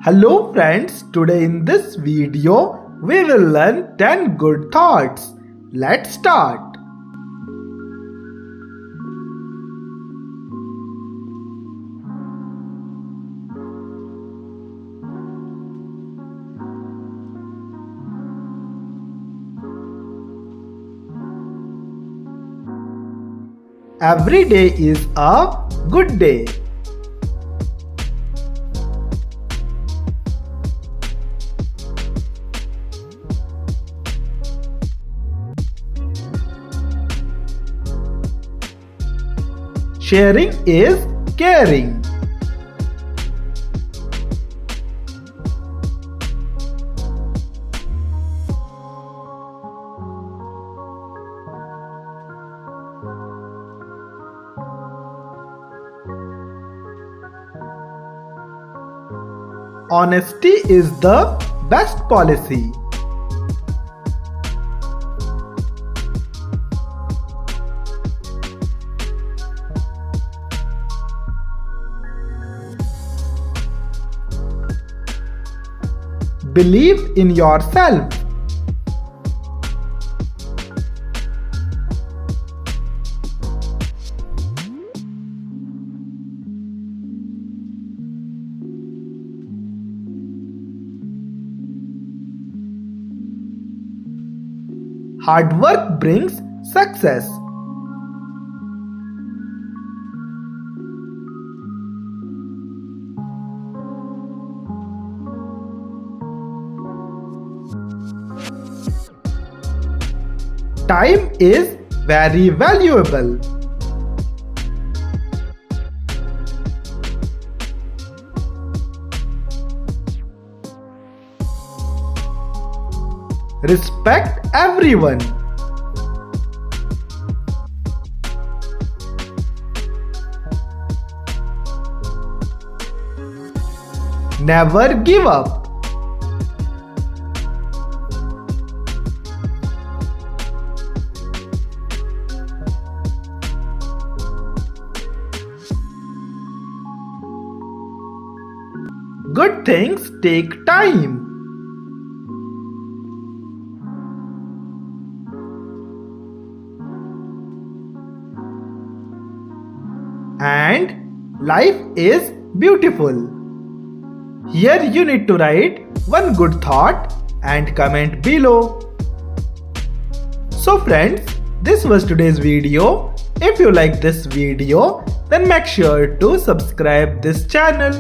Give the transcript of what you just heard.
Hello friends, today in this video we will learn 10 good thoughts. Let's start. Every day is a good day. Sharing is caring. Honesty is the best policy. Believe in yourself. Hard work brings success. Time is very valuable. Respect everyone. Never give up. Good things take time. And life is beautiful. Here you need to write one good thought and comment below. So friends, this was today's video. If you like this video, then make sure to subscribe this channel.